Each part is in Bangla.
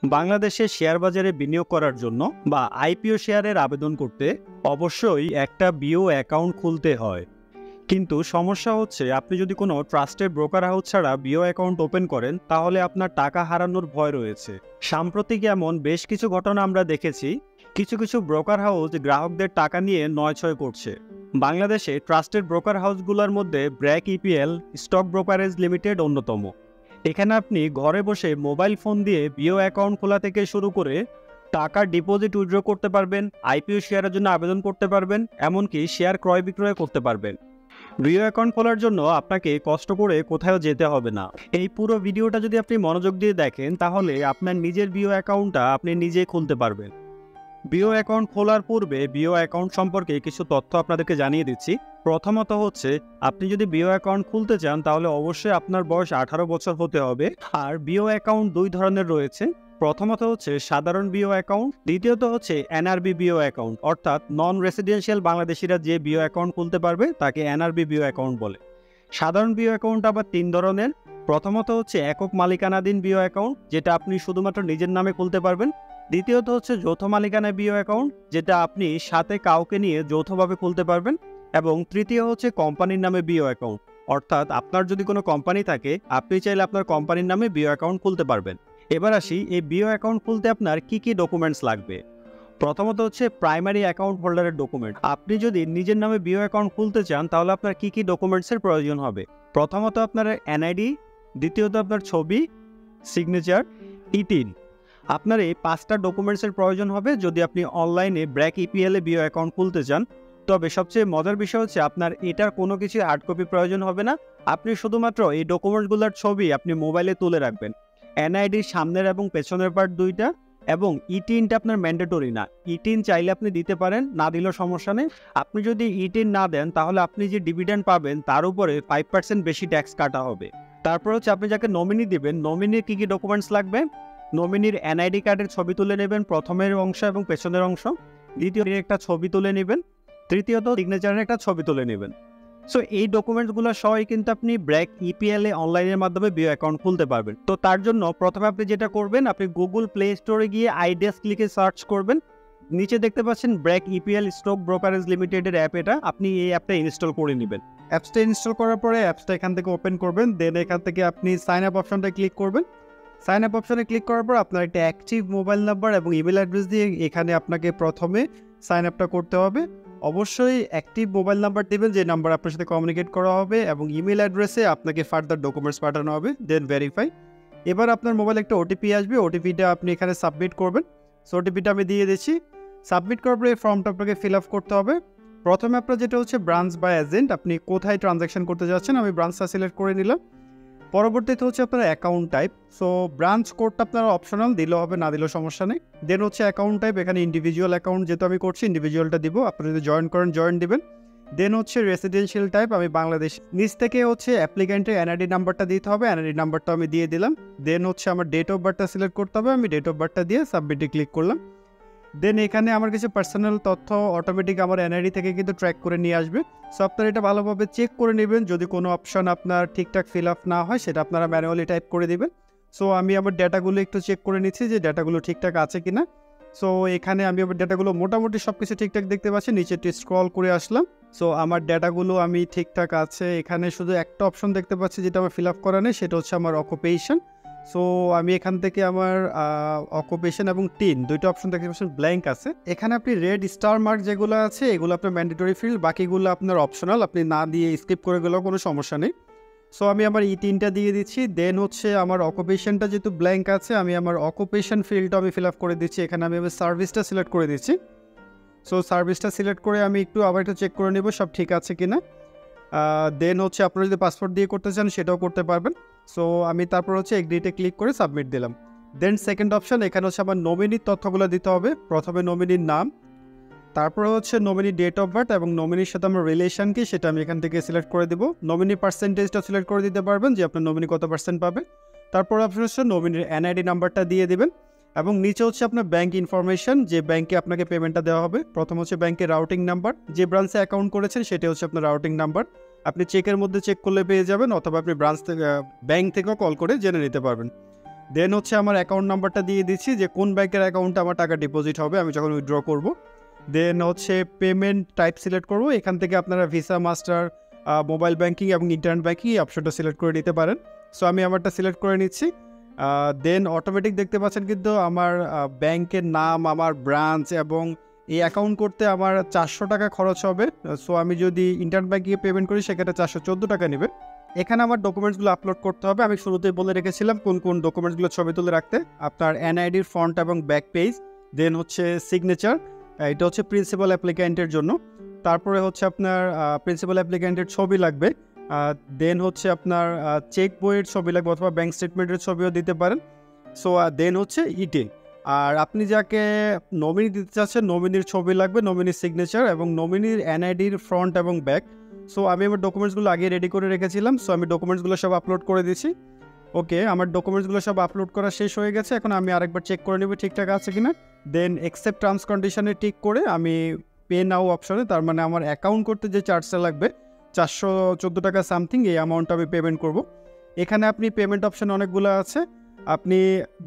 বাংলাদেশে শেয়ার বাজারে বিনিয়োগ করার জন্য বা আইপিও শেয়ারের আবেদন করতে অবশ্যই একটা বিও অ্যাকাউন্ট খুলতে হয়। কিন্তু সমস্যা হচ্ছে, আপনি যদি কোনো ট্রাস্টেড ব্রোকার হাউস ছাড়া বিও অ্যাকাউন্ট ওপেন করেন তাহলে আপনার টাকা হারানোর ভয় রয়েছে। সাম্প্রতিক এমন বেশ কিছু ঘটনা আমরা দেখেছি। কিছু কিছু ব্রোকার হাউস গ্রাহকদের টাকা নিয়ে নয়ছয় করছে। বাংলাদেশে ট্রাস্টেড ব্রোকার হাউসগুলোর মধ্যে BRAC EPL stock brokerage limited অন্যতম। এখানে আপনি ঘরে বসে মোবাইল ফোন দিয়ে বিও অ্যাকাউন্ট খোলা থেকে শুরু করে টাকা ডিপোজিট উইথড্র করতে পারবেন, আইপিও শেয়ারের জন্য আবেদন করতে পারবেন, এমনকি শেয়ার ক্রয় বিক্রয় করতে পারবেন। বিও অ্যাকাউন্ট খোলার জন্য আপনাকে কষ্ট করে কোথাও যেতে হবে না। এই পুরো ভিডিওটা যদি আপনি মনোযোগ দিয়ে দেখেন তাহলে আপনার নিজের বিও অ্যাকাউন্টটা আপনি নিজে খুলতে পারবেন। বিও অ্যাকাউন্ট খোলার পূর্বে বিও অ্যাকাউন্ট সম্পর্কে কিছু তথ্য আপনাদেরকে জানিয়ে দিচ্ছি। প্রথমত হচ্ছে, আপনি যদি বিও অ্যাকাউন্ট খুলতে চান তাহলে অবশ্যই আপনার বয়স 18 বছর হতে হবে। আর বিও অ্যাকাউন্ট দুই ধরনের রয়েছে। প্রথমত হচ্ছে সাধারণ বিও অ্যাকাউন্ট, দ্বিতীয়ত হচ্ছে এনআরবি বিও অ্যাকাউন্ট, অর্থাৎ নন রেসিডেন্সিয়াল বাংলাদেশিরা যে বিও অ্যাকাউন্ট খুলতে পারবে তাকে এনআরবি বিও অ্যাকাউন্ট বলে। সাধারণ বিও অ্যাকাউন্ট আবার তিন ধরনের। প্রথমত হচ্ছে একক মালিকানাধীন বিও অ্যাকাউন্ট, যেটা আপনি শুধুমাত্র নিজের নামে খুলতে পারবেন। দ্বিতীয়ত হচ্ছে যৌথ মালিকানা বিও অ্যাকাউন্ট, যেটা আপনি সাথে কাউকে নিয়ে যৌথভাবে খুলতে পারবেন। এবং তৃতীয় হচ্ছে কোম্পানির নামে বিও অ্যাকাউন্ট, অর্থাৎ আপনার যদি কোনো কোম্পানি থাকে আপনি চাইলে আপনার কোম্পানির নামে বিও অ্যাকাউন্ট খুলতে পারবেন। এবার আসি, এই বিও অ্যাকাউন্ট খুলতে আপনার কি কি ডকুমেন্টস লাগবে। প্রথমত হচ্ছে প্রাইমারি অ্যাকাউন্ট হোল্ডারের ডকুমেন্ট। আপনি যদি নিজের নামে বিও অ্যাকাউন্ট খুলতে চান তাহলে আপনার কি কি ডকুমেন্টসের প্রয়োজন হবে। প্রথমত আপনার এনআইডি, দ্বিতীয়ত আপনার ছবি, সিগনেচার, ইটিন। আপনার এই 5টা ডকুমেন্টসের প্রয়োজন হবে যদি আপনি অনলাইনে ব্র্যাক ইপিএল এ বিও অ্যাকাউন্ট খুলতে চান। তবে সবচেয়ে মজার বিষয় হচ্ছে, আপনার এটার কোনো কিছু হার্ড কপি প্রয়োজন হবে না। আপনি শুধুমাত্র এই ডকুমেন্টসগুলোর ছবি আপনি মোবাইলে তুলে রাখবেন। এনআইডির সামনের এবং পেছনের পার্ট দুইটা, এবং ইটিনটা আপনার ম্যান্ডেটরি না। ইটিন চাইলে আপনি দিতে পারেন, না দিলেও সমস্যা নেই। আপনি যদি ইটিন না দেন তাহলে আপনি যে ডিভিডেন্ড পাবেন তার উপরে 5% বেশি ট্যাক্স কাটা হবে। তারপর হচ্ছে আপনি যাকে নমিনি দিবেন, নমিনির কী কী ডকুমেন্টস লাগবে। নমিনির এনআইডি কার্ডের ছবি তুলে নেবেন, প্রথমের অংশ এবং পেছনের অংশ। দ্বিতীয় একটা ছবি তুলে নেবেন। তৃতীয়ত সিগনেচারের একটা ছবি তুলে নেবেন। সো এই ডকুমেন্টসগুলো সবাই কিন্তু আপনি ব্র্যাক ইপিএল এ অনলাইনের মাধ্যমে বিও অ্যাকাউন্ট খুলতে পারবেন। তো তার জন্য প্রথমে আপনি যেটা করবেন, আপনি গুগল প্লে স্টোরে গিয়ে আইডেস্ক লিখে সার্চ করবেন। নিচে দেখতে পাচ্ছেন ব্র্যাক ইপিএল স্টক ব্রোকারেজ লিমিটেডের অ্যাপ, এটা আপনি এই অ্যাপটা ইনস্টল করে নেবেন। অ্যাপসটা ইনস্টল করার পরে অ্যাপসটা এখান থেকে ওপেন করবেন। দেন এখান থেকে আপনি সাইন আপ অপশনটা ক্লিক করবেন। সাইন আপ অপশনে ক্লিক করার পর আপনার একটা অ্যাক্টিভ মোবাইল নাম্বার এবং ইমেল অ্যাড্রেস দিয়ে এখানে আপনাকে প্রথমে সাইন আপটা করতে হবে। অবশ্যই অ্যাক্টিভ মোবাইল নাম্বার দেবেন যে নাম্বার আপনার সাথে কমিউনিকেট করা হবে, এবং ইমেল অ্যাড্রেসে আপনাকে ফার্দার ডকুমেন্টস পাঠানো হবে। Then verify. এবার আপনার মোবাইলে একটা ওটিপি আসবে, ওটিপিটা আপনি এখানে সাবমিট করবেন। সো ওটিপিটা আমি দিয়ে দিচ্ছি। সাবমিট করার পরে এই ফর্মটা আপনাকে ফিল আপ করতে হবে। প্রথমে আপনার যেটা হচ্ছে ব্রাঞ্চ বা এজেন্ট, আপনি কোথায় ট্রানজ্যাকশন করতে যাচ্ছেন, আমি ব্রাঞ্চটা সিলেক্ট করে নিলাম। পরবর্তীতে হচ্ছে আপনার অ্যাকাউন্ট টাইপ। সো ব্রাঞ্চ কোডটা আপনার অপশনাল, দিলেও হবে, না দিলেও সমস্যা নেই। দেন হচ্ছে অ্যাকাউন্ট টাইপ, এখানে ইন্ডিভিজুয়াল অ্যাকাউন্ট যেহেতু আমি করছি ইন্ডিভিজুয়ালটা দিব। আপনি যদি জয়েন করেন জয়েন দিবেন। দেন হচ্ছে রেসিডেন্সিয়াল টাইপ, আমি বাংলাদেশ। নিচ থেকে হচ্ছে অ্যাপ্লিক্যান্টের এনআইডি নাম্বারটা দিতে হবে, এনআইডি নাম্বারটা আমি দিয়ে দিলাম। দেন হচ্ছে আমার ডেট অফ বার্থটা সিলেক্ট করতে হবে, আমি ডেট অফ বার্থটা দিয়ে সাবমিটে ক্লিক করলাম। দেন এখানে আমার কিছু পার্সোনাল তথ্য অটোমেটিক আমার এনআইডি থেকে কিন্তু ট্র্যাক করে নিয়ে আসবে। সো আপনারা এটা ভালোভাবে চেক করে নেবেন, যদি কোনো অপশন আপনার ঠিকঠাক ফিল আপ না হয় সেটা আপনারা ম্যানুয়ালি টাইপ করে দেবেন। সো আমি আমার ডেটাগুলো একটু চেক করে নিচ্ছি যে ডেটাগুলো ঠিকঠাক আছে কিনা। সো এখানে আমি আমার ডেটাগুলো মোটামুটি সব কিছু ঠিকঠাক দেখতে পাচ্ছি। নিচে একটু স্ক্রল করে আসলাম। সো আমার ডেটাগুলো আমি ঠিকঠাক আছে। এখানে শুধু একটা অপশন দেখতে পাচ্ছি যেটা আমার ফিল আপ করা নেই, সেটা হচ্ছে আমার অকুপেশন। সো আমি এখান থেকে আমার অকুপেশন এবং টিন দুইটা অপশন দেখতে পাচ্ছেন ব্ল্যাঙ্ক আছে। এখানে আপনি রেড স্টার মার্ক যেগুলো আছে এগুলো আপনার ম্যান্ডেটরি ফিল্ড, বাকিগুলো আপনার অপশনাল, আপনি না দিয়ে স্কিপ করে গেলেও কোনো সমস্যা নেই। সো আমি আমার টিনটা দিয়ে দিচ্ছি। দেন হচ্ছে আমার অকুপেশনটা যেহেতু ব্ল্যাঙ্ক আছে, আমি আমার অকুপেশন ফিল্ডটা আমি ফিল আপ করে দিচ্ছি। এখানে আমি আমার সার্ভিসটা সিলেক্ট করে দিচ্ছি। সো সার্ভিসটা সিলেক্ট করে আমি আবার একটু চেক করে নেব সব ঠিক আছে কিনা। দেন হচ্ছে আপনারা যদি পাসপোর্ট দিয়ে করতে চান সেটাও করতে পারবেন। সো আমি তারপর হচ্ছে এগ্রিতে ক্লিক করে সাবমিট দিলাম। দেন সেকেন্ড অপশন, এখানে হচ্ছে আমার নমিনির তথ্যগুলো দিতে হবে। প্রথমে নমিনির নাম, তারপরে হচ্ছে নমিনি ডেট অফ বার্থ এবং নমিনির সাথে আমার রিলেশন কি সেটা আমি এখান থেকে সিলেক্ট করে দেবো। নমিনি পার্সেন্টেজটা সিলেক্ট করে দিতে পারবেন যে আপনার নমিনি কত পার্সেন্ট পাবে। তারপর অপশন হচ্ছে নমিনির এনআইডি নাম্বারটা দিয়ে দেবেন, এবং নিচে হচ্ছে আপনার ব্যাঙ্ক ইনফরমেশন, যে ব্যাঙ্কে আপনাকে পেমেন্টটা দেওয়া হবে। প্রথম হচ্ছে ব্যাঙ্কের রাউটিং নাম্বার, যে ব্রাঞ্চে অ্যাকাউন্ট করেছেন সেটা হচ্ছে আপনার রাউটিং নাম্বার। আপনি চেকের মধ্যে চেক করলে পেয়ে যাবেন, অথবা আপনি ব্রাঞ্চ থেকে ব্যাঙ্ক থেকেও কল করে জেনে নিতে পারবেন। দেন হচ্ছে আমার অ্যাকাউন্ট নাম্বারটা দিয়ে দিচ্ছি যে কোন ব্যাংকের অ্যাকাউন্টে আমার টাকা ডিপোজিট হবে আমি যখন উইথড্র করব। দেন হচ্ছে পেমেন্ট টাইপ সিলেক্ট করব। এখান থেকে আপনারা ভিসা, মাস্টার, মোবাইল ব্যাঙ্কিং এবং ইন্টারনেট ব্যাঙ্কিং এই অপশনটা সিলেক্ট করে নিতে পারেন। সো আমি আমারটা সিলেক্ট করে নিচ্ছি। দেন অটোমেটিক দেখতে পাচ্ছেন কিন্তু আমার ব্যাংকের নাম, আমার ব্রাঞ্চ এবং এই অ্যাকাউন্ট করতে আমার 400 টাকা খরচ হবে। সো আমি যদি ইন্টারনেট ব্যাঙ্কিংয়ে পেমেন্ট করি সেক্ষেত্রে 414 টাকা নেবে। এখানে আমার ডকুমেন্টসগুলো আপলোড করতে হবে। আমি শুরুতেই বলে রেখেছিলাম কোন কোন ডকুমেন্টসগুলো ছবি তুলে রাখতে। আপনার এনআইডির ফ্রন্ট এবং ব্যাক পেজ, দেন হচ্ছে সিগনেচার, এটা হচ্ছে প্রিন্সিপাল অ্যাপ্লিক্যান্টের জন্য। তারপরে হচ্ছে আপনার প্রিন্সিপাল অ্যাপ্লিক্যান্টের ছবি লাগবে। দেন হচ্ছে আপনার চেক বইয়ের ছবি লাগবে অথবা ব্যাঙ্ক স্টেটমেন্টের ছবিও দিতে পারেন। সো দেন হচ্ছে ইটেল। আর আপনি যাকে নমিনি দিতে চাচ্ছেন নমিনির ছবি লাগবে, নমিনির সিগনেচার এবং নমিনির এনআইডির ফ্রন্ট এবং ব্যাক। সো আমি আমার ডকুমেন্টসগুলো আগে রেডি করে রেখেছিলাম। সো আমি ডকুমেন্টসগুলো সব আপলোড করে দিচ্ছি। ওকে, আমার ডকুমেন্টসগুলো সব আপলোড করা শেষ হয়ে গেছে। এখন আমি আরেকবার চেক করে নেব ঠিকঠাক আছে কিনা। দেন অ্যাকসেপ্ট টার্মস কন্ডিশনে টিক করে আমি পে নাও অপশনে, তার মানে আমার অ্যাকাউন্ট করতে যে চার্জটা লাগবে 414 টাকা সামথিং, এই অ্যামাউন্টটা আমি পেমেন্ট করব। এখানে আপনি পেমেন্ট অপশন অনেকগুলো আছে। আপনি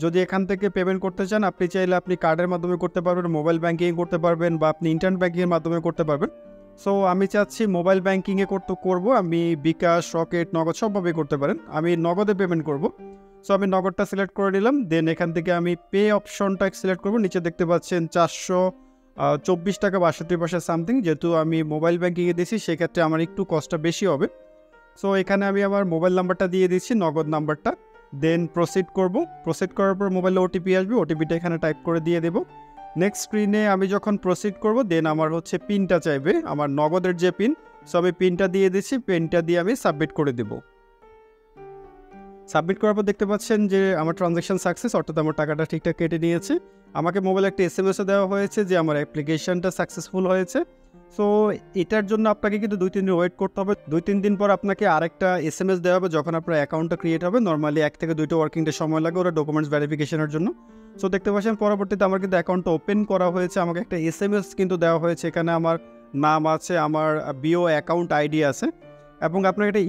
যদি এখান থেকে পেমেন্ট করতে চান আপনি চাইলে আপনি কার্ডের মাধ্যমে করতে পারবেন, মোবাইল ব্যাঙ্কিং করতে পারবেন বা আপনি ইন্টারনেট ব্যাঙ্কিংয়ের মাধ্যমে করতে পারবেন। সো আমি চাচ্ছি মোবাইল ব্যাঙ্কিংয়ে করব। আমি বিকাশ, রকেট, নগদ সবভাবে করতে পারেন। আমি নগদে পেমেন্ট করব। সো আমি নগদটা সিলেক্ট করে নিলাম। দেন এখান থেকে আমি পে অপশনটা সিলেক্ট করব। নিচে দেখতে পাচ্ছেন 424 টাকা 62 পয়সা সামথিং। যেহেতু আমি মোবাইল ব্যাঙ্কিংয়ে দিয়েছি সেক্ষেত্রে আমার একটু কস্টটা বেশি হবে। সো এখানে আমি আমার মোবাইল নাম্বারটা দিয়ে দিচ্ছি, নগদ নাম্বারটা। দেন প্রসিড করব। প্রসিড করার পর মোবাইলে ওটিপি আসবে, ওটিপিটা এখানে টাইপ করে দিয়ে দেবো। নেক্সট স্ক্রিনে আমি যখন প্রসিড করব দেন আমার হচ্ছে পিনটা চাইবে, আমার নগদের যে পিন। সো আমি পিনটা দিয়ে দিচ্ছি, পিনটা দিয়ে আমি সাবমিট করে দেব। সাবমিট করার পর দেখতে পাচ্ছেন যে আমার ট্রানজ্যাকশন সাকসেস, অর্থাৎ আমার টাকাটা ঠিকঠাক কেটে নিয়েছে। আমাকে মোবাইলে একটা এসএমএসও দেওয়া হয়েছে যে আমার অ্যাপ্লিকেশনটা সাকসেসফুল হয়েছে। সো এটার জন্য আপনাকে কিন্তু 2-3 দিন ওয়েট করতে হবে। 2-3 দিন পর আপনাকে আরেকটা এসএমএস দেওয়া হবে যখন আপনার অ্যাকাউন্টটা ক্রিয়েট হবে। নর্মালি 1 থেকে 2টা ওয়ার্কিং ডে সময় লাগে ওরা ডকুমেন্টস ভেরিফিকেশনের জন্য। সো দেখতে পাচ্ছেন পরবর্তীতে আমার কিন্তু অ্যাকাউন্টটা ওপেন করা হয়েছে। আমাকে একটা এসএমএস কিন্তু দেওয়া হয়েছে, এখানে আমার নাম আছে, আমার বিও অ্যাকাউন্ট আইডি আছে এবং আপনার একটা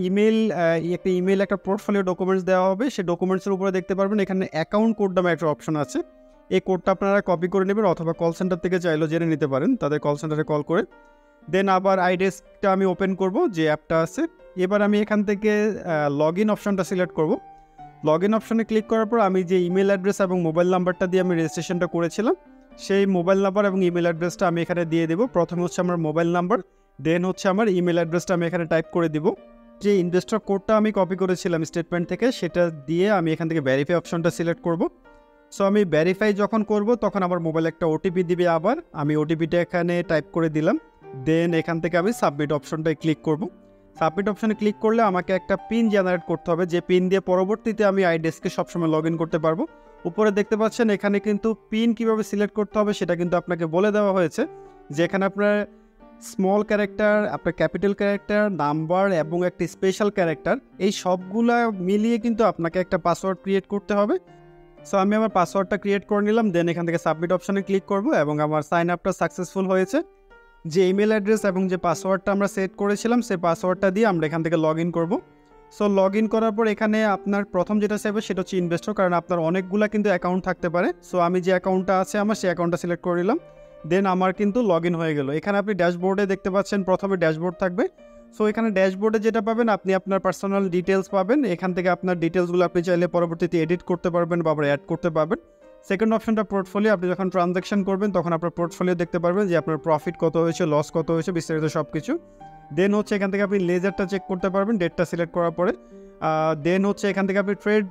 ইমেল একটা পোর্টফোলিও ডকুমেন্টস দেওয়া হবে। সেই ডকুমেন্টসের উপরে দেখতে পারবেন এখানে অ্যাকাউন্ট কোড নামে একটা অপশন আছে। এই কোডটা আপনারা কপি করে নেবেন অথবা কল সেন্টার থেকে চাইলেও জেনে নিতে পারেন, তাদের কল সেন্টারে কল করে। দেন আবার আইডেস্কটা আমি ওপেন করব যে অ্যাপটা আছে। এবার আমি এখান থেকে লগ ইন অপশনটা সিলেক্ট করব। লগ ইন অপশনে ক্লিক করার পর আমি যে ইমেল অ্যাড্রেস এবং মোবাইল নাম্বারটা দিয়ে আমি রেজিস্ট্রেশনটা করেছিলাম সেই মোবাইল নাম্বার এবং ইমেল অ্যাড্রেসটা আমি এখানে দিয়ে দেবো। প্রথমে হচ্ছে আমার মোবাইল নাম্বার, দেন হচ্ছে আমার ইমেল অ্যাড্রেসটা আমি এখানে টাইপ করে দিব। যে ইনভেস্টর কোডটা আমি কপি করেছিলাম স্টেটমেন্ট থেকে সেটা দিয়ে আমি এখান থেকে ভেরিফাই অপশনটা সিলেক্ট করব। সো আমি ভেরিফাই যখন করব তখন আমার মোবাইলে একটা ওটিপি দিবে, আবার আমি ওটিপিটা এখানে টাইপ করে দিলাম। দেন এখান থেকে আমি সাবমিট অপশনটায় ক্লিক করব। সাবমিট অপশনে ক্লিক করলে আমাকে একটা পিন জেনারেট করতে হবে, যে পিন দিয়ে পরবর্তীতে আমি আইডেস্কে সবসময় লগ ইন করতে পারবো। উপরে দেখতে পাচ্ছেন এখানে কিন্তু পিন কিভাবে সিলেক্ট করতে হবে সেটা কিন্তু আপনাকে বলে দেওয়া হয়েছে, যে এখানে আপনার স্মল ক্যারেক্টার, আপনার ক্যাপিটাল ক্যারেক্টার, নাম্বার এবং একটা স্পেশাল ক্যারেক্টার, এই সবগুলা মিলিয়ে কিন্তু আপনাকে একটা পাসওয়ার্ড ক্রিয়েট করতে হবে। সো আমি আমার পাসওয়ার্ডটা ক্রিয়েট করে নিলাম। দেন এখান থেকে সাবমিট অপশনে ক্লিক করব এবং আমার সাইন আপটা সাকসেসফুল হয়েছে। যে ইমেল অ্যাড্রেস এবং যে পাসওয়ার্ডটা আমরা সেট করেছিলাম সেই পাসওয়ার্ডটা দিয়ে আমরা এখান থেকে লগ ইন করবো। সো লগ ইন করার পর এখানে আপনার প্রথম যেটা চাইবে সেটা হচ্ছে ইনভেস্টর, কারণ আপনার অনেকগুলা কিন্তু অ্যাকাউন্ট থাকতে পারে। সো আমি যে অ্যাকাউন্টটা আছে আমার সেই অ্যাকাউন্টটা সিলেক্ট করে নিলাম। দেন আমার কিন্তু লগ ইন হয়ে গেল। এখানে আপনি ড্যাশবোর্ডে দেখতে পাচ্ছেন প্রথমে ড্যাশবোর্ড থাকবে। সো এখানে ড্যাশবোর্ডে যেটা পাবেন আপনি আপনার পার্সোনাল ডিটেলস পাবেন। এখান থেকে আপনার ডিটেলসগুলো আপনি চাইলে পরবর্তীতে এডিট করতে পারবেন বা আবার অ্যাড করতে পারবেন। সেকেন্ড অপশনটা পোর্টফোলিও, আপনি যখন ট্রানজ্যাকশন করবেন তখন আপনার পোর্টফোলিও দেখতে পারবেন যে আপনার প্রফিট কত হয়েছে, লস কত হয়েছে, বিস্তারিত সব কিছু। দেন হচ্ছে এখান থেকে আপনি লেজারটা চেক করতে পারবেন ডেটটা সিলেক্ট করার পরে। দেন হচ্ছে এখান থেকে আপনি ট্রেড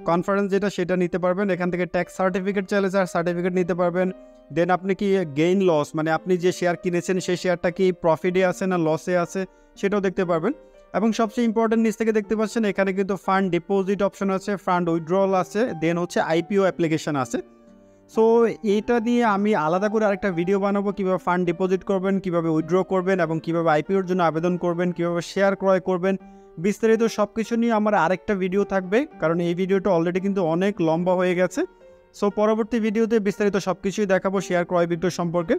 কনফারেন্স যেটা সেটা নিতে পারবেন। এখান থেকে ট্যাক্স সার্টিফিকেট চাইলে সার্টিফিকেট নিতে পারবেন। দেন আপনি কি গেইন লস, মানে আপনি যে শেয়ার কিনেছেন সেই শেয়ারটা কি প্রফিটে আছে না লসে আছে সেটাও দেখতে পারবেন। এবং সবচেয়ে ইম্পর্টেন্ট নিচ থেকে দেখতে পাচ্ছেন এখানে কিন্তু ফান্ড ডিপোজিট অপশন আছে, ফান্ড উইথড্রল আছে, দেন হচ্ছে আইপিও অ্যাপ্লিকেশন আছে। সো এইটা নিয়ে আমি আলাদা করে আরেকটা ভিডিও বানাবো, কীভাবে ফান্ড ডিপোজিট করবেন, কীভাবে উইথড্র করবেন এবং কীভাবে আইপিওর জন্য আবেদন করবেন, কীভাবে শেয়ার ক্রয় করবেন, বিস্তারিত সব কিছু নিয়ে আমার আরেকটা ভিডিও থাকবে, কারণ এই ভিডিওটা অলরেডি কিন্তু অনেক লম্বা হয়ে গেছে। সো পরবর্তী ভিডিওতে বিস্তারিত সব কিছুই দেখাবো শেয়ার ক্রয় বিক্রয় সম্পর্কে।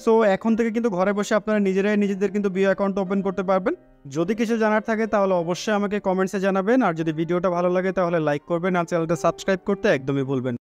সো এখন থেকে কিন্তু ঘরে বসে আপনারা নিজেরাই নিজেদের কিন্তু বিও অ্যাকাউন্ট ওপেন করতে পারবেন। যদি কিছু জানার থাকে তাহলে অবশ্যই আমাকে কমেন্টসে জানাবেন, আর যদি ভিডিওটা ভালো লাগে তাহলে লাইক করবেন আর চ্যানেলটা সাবস্ক্রাইব করতে একদমই ভুলবেন না।